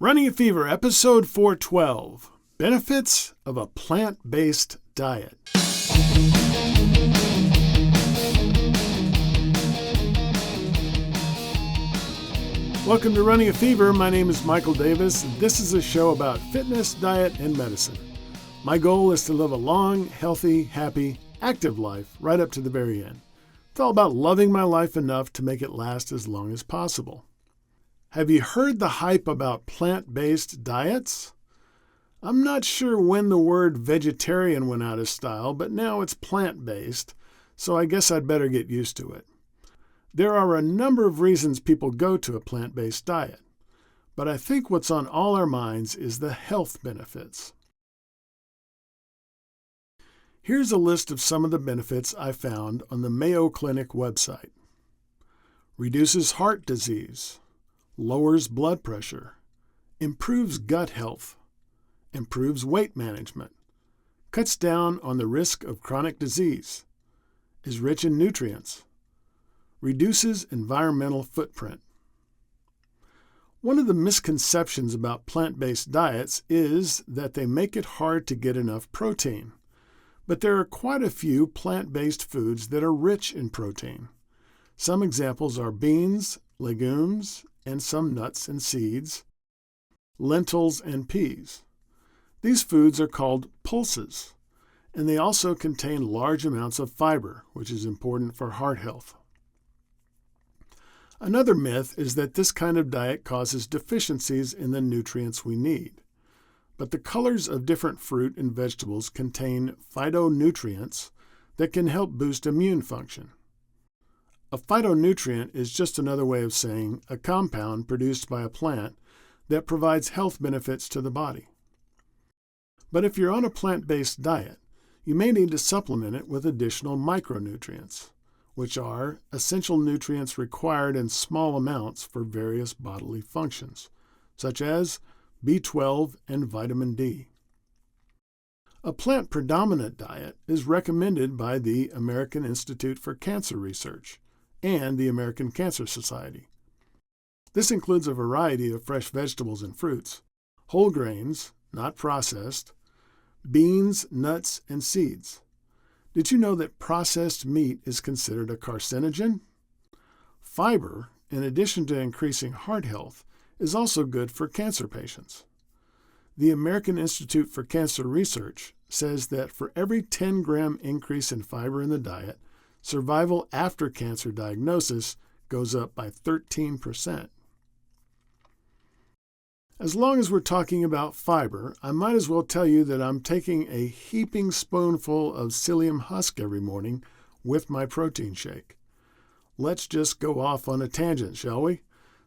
Running a Fever, episode 412, Benefits of a Plant-Based Diet. Welcome to Running a Fever. My name is Michael Davis, and this is a show about fitness, diet, and medicine. My goal is to live a long, healthy, happy, active life right up to the very end. It's all about loving my life enough to make it last as long as possible. Have you heard the hype about plant-based diets? I'm not sure when the word vegetarian went out of style, but now it's plant-based, so I guess I'd better get used to it. There are a number of reasons people go to a plant-based diet, but I think what's on all our minds is the health benefits. Here's a list of some of the benefits I found on the Mayo Clinic website. Reduces heart disease, lowers blood pressure, improves gut health, improves weight management, cuts down on the risk of chronic disease, is rich in nutrients, reduces environmental footprint. One of the misconceptions about plant-based diets is that they make it hard to get enough protein. But there are quite a few plant-based foods that are rich in protein. Some examples are beans, legumes, and some nuts and seeds, lentils, and peas. These foods are called pulses, and they also contain large amounts of fiber, which is important for heart health. Another myth is that this kind of diet causes deficiencies in the nutrients we need. But the colors of different fruit and vegetables contain phytonutrients that can help boost immune function. A phytonutrient is just another way of saying a compound produced by a plant that provides health benefits to the body. But if you're on a plant-based diet, you may need to supplement it with additional micronutrients, which are essential nutrients required in small amounts for various bodily functions, such as B12 and vitamin D. A plant-predominant diet is recommended by the American Institute for Cancer Research and the American Cancer Society. This includes a variety of fresh vegetables and fruits, whole grains, not processed, beans, nuts, and seeds. Did you know that processed meat is considered a carcinogen? Fiber, in addition to increasing heart health, is also good for cancer patients. The American Institute for Cancer Research says that for every 10-gram increase in fiber in the diet, survival after cancer diagnosis goes up by 13%. As long as we're talking about fiber, I might as well tell you that I'm taking a heaping spoonful of psyllium husk every morning with my protein shake. Let's just go off on a tangent, shall we?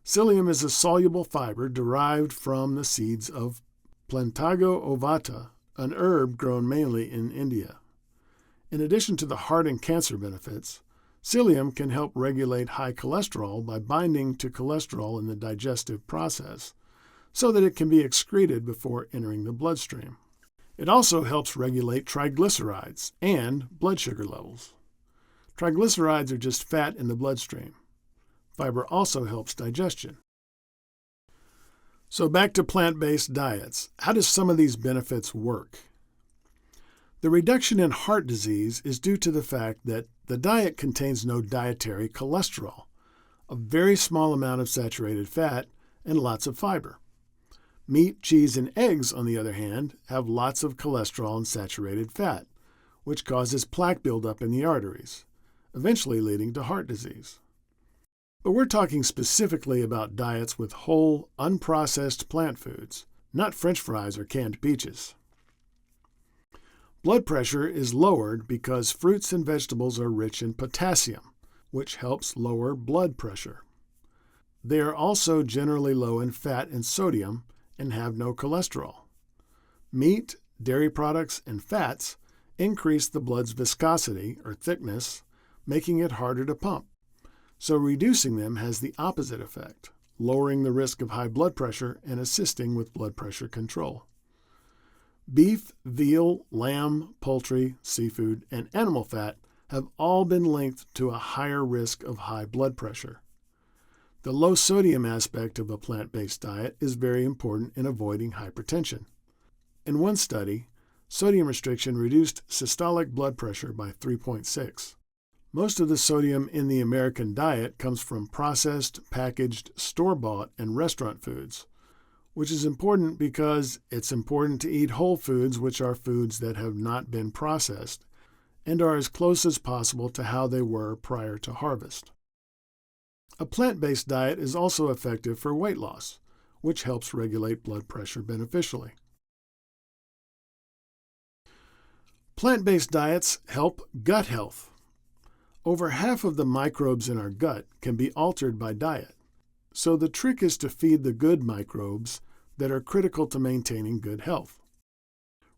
Psyllium is a soluble fiber derived from the seeds of Plantago ovata, an herb grown mainly in India. In addition to the heart and cancer benefits, psyllium can help regulate high cholesterol by binding to cholesterol in the digestive process so that it can be excreted before entering the bloodstream. It also helps regulate triglycerides and blood sugar levels. Triglycerides are just fat in the bloodstream. Fiber also helps digestion. So back to plant-based diets. How do some of these benefits work? The reduction in heart disease is due to the fact that the diet contains no dietary cholesterol, a very small amount of saturated fat, and lots of fiber. Meat, cheese, and eggs, on the other hand, have lots of cholesterol and saturated fat, which causes plaque buildup in the arteries, eventually leading to heart disease. But we're talking specifically about diets with whole, unprocessed plant foods, not French fries or canned peaches. Blood pressure is lowered because fruits and vegetables are rich in potassium, which helps lower blood pressure. They are also generally low in fat and sodium and have no cholesterol. Meat, dairy products, and fats increase the blood's viscosity or thickness, making it harder to pump. So reducing them has the opposite effect, lowering the risk of high blood pressure and assisting with blood pressure control. Beef, veal, lamb, poultry, seafood, and animal fat have all been linked to a higher risk of high blood pressure. The low sodium aspect of a plant-based diet is very important in avoiding hypertension. In one study, sodium restriction reduced systolic blood pressure by 3.6. Most of the sodium in the American diet comes from processed, packaged, store-bought, and restaurant foods, which is important because it's important to eat whole foods, which are foods that have not been processed and are as close as possible to how they were prior to harvest. A plant-based diet is also effective for weight loss, which helps regulate blood pressure beneficially. Plant-based diets help gut health. Over half of the microbes in our gut can be altered by diet, so the trick is to feed the good microbes that are critical to maintaining good health.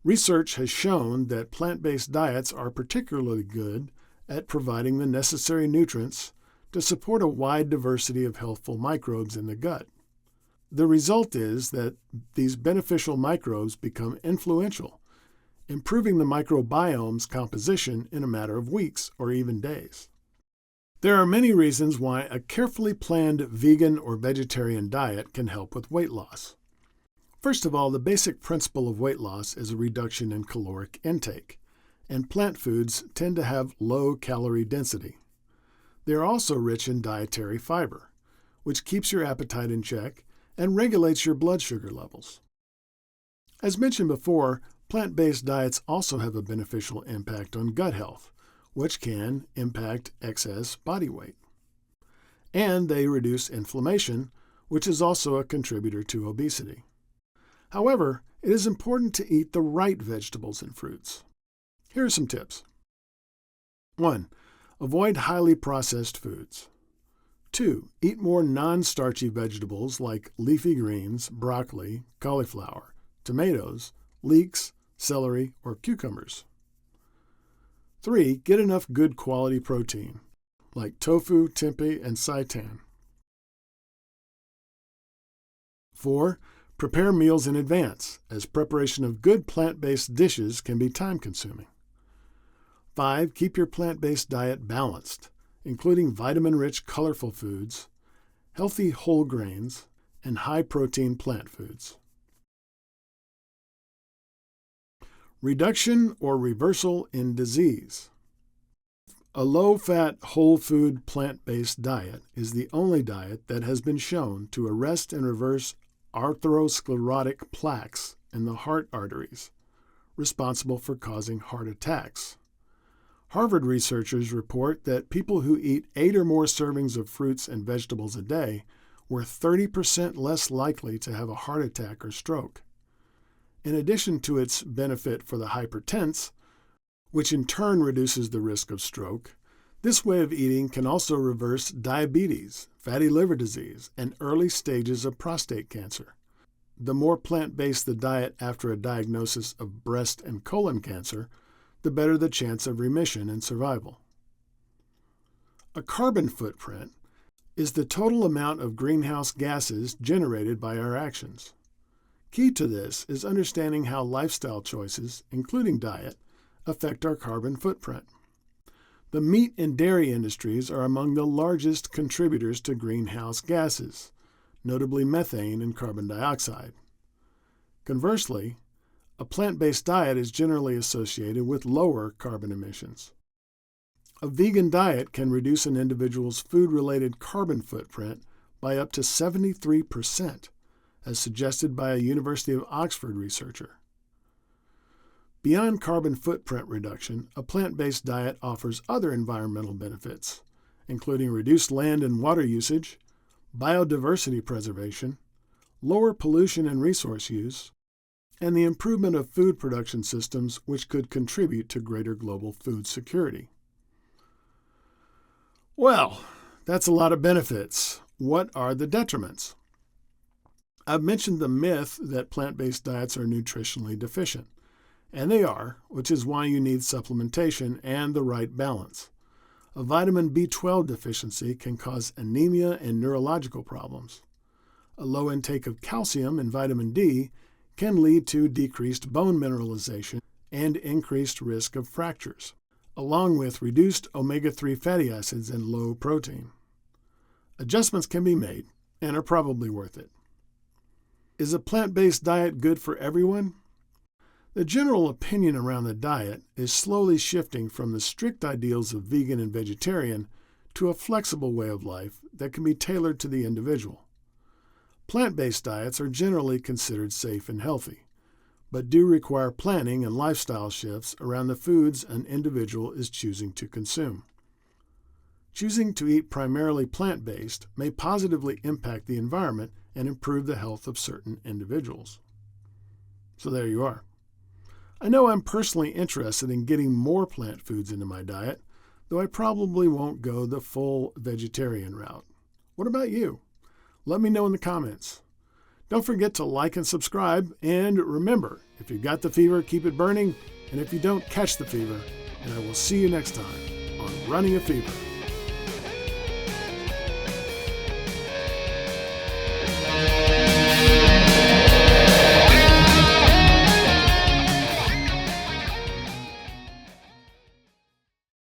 Research has shown that plant-based diets are particularly good at providing the necessary nutrients to support a wide diversity of healthful microbes in the gut. The result is that these beneficial microbes become influential, improving the microbiome's composition in a matter of weeks or even days. There are many reasons why a carefully planned vegan or vegetarian diet can help with weight loss. First of all, the basic principle of weight loss is a reduction in caloric intake, and plant foods tend to have low calorie density. They are also rich in dietary fiber, which keeps your appetite in check and regulates your blood sugar levels. As mentioned before, plant-based diets also have a beneficial impact on gut health, which can impact excess body weight. And they reduce inflammation, which is also a contributor to obesity. However, it is important to eat the right vegetables and fruits. Here are some tips. 1. Avoid highly processed foods. 2. Eat more non-starchy vegetables like leafy greens, broccoli, cauliflower, tomatoes, leeks, celery, or cucumbers. 3. Get enough good quality protein, like tofu, tempeh, and seitan. 4. Prepare meals in advance, as preparation of good plant-based dishes can be time-consuming. 5. Keep your plant-based diet balanced, including vitamin-rich colorful foods, healthy whole grains, and high-protein plant foods. Reduction or reversal in disease. A low-fat, whole-food, plant-based diet is the only diet that has been shown to arrest and reverse atherosclerotic plaques in the heart arteries, responsible for causing heart attacks. Harvard researchers report that people who eat 8 or more servings of fruits and vegetables a day were 30% less likely to have a heart attack or stroke. In addition to its benefit for the hypertense, which in turn reduces the risk of stroke, this way of eating can also reverse diabetes, fatty liver disease, and early stages of prostate cancer. The more plant-based the diet after a diagnosis of breast and colon cancer, the better the chance of remission and survival. A carbon footprint is the total amount of greenhouse gases generated by our actions. Key to this is understanding how lifestyle choices, including diet, affect our carbon footprint. The meat and dairy industries are among the largest contributors to greenhouse gases, notably methane and carbon dioxide. Conversely, a plant-based diet is generally associated with lower carbon emissions. A vegan diet can reduce an individual's food-related carbon footprint by up to 73%, as suggested by a University of Oxford researcher. Beyond carbon footprint reduction, a plant-based diet offers other environmental benefits, including reduced land and water usage, biodiversity preservation, lower pollution and resource use, and the improvement of food production systems which could contribute to greater global food security. Well, that's a lot of benefits. What are the detriments? I've mentioned the myth that plant-based diets are nutritionally deficient. And they are, which is why you need supplementation and the right balance. A vitamin B12 deficiency can cause anemia and neurological problems. A low intake of calcium and vitamin D can lead to decreased bone mineralization and increased risk of fractures, along with reduced omega-3 fatty acids and low protein. Adjustments can be made and are probably worth it. Is a plant-based diet good for everyone? The general opinion around the diet is slowly shifting from the strict ideals of vegan and vegetarian to a flexible way of life that can be tailored to the individual. Plant-based diets are generally considered safe and healthy, but do require planning and lifestyle shifts around the foods an individual is choosing to consume. Choosing to eat primarily plant-based may positively impact the environment and improve the health of certain individuals. So there you are. I know I'm personally interested in getting more plant foods into my diet, though I probably won't go the full vegetarian route. What about you? Let me know in the comments. Don't forget to like and subscribe, and remember, if you've got the fever, keep it burning, and if you don't, catch the fever, and I will see you next time on Running a Fever.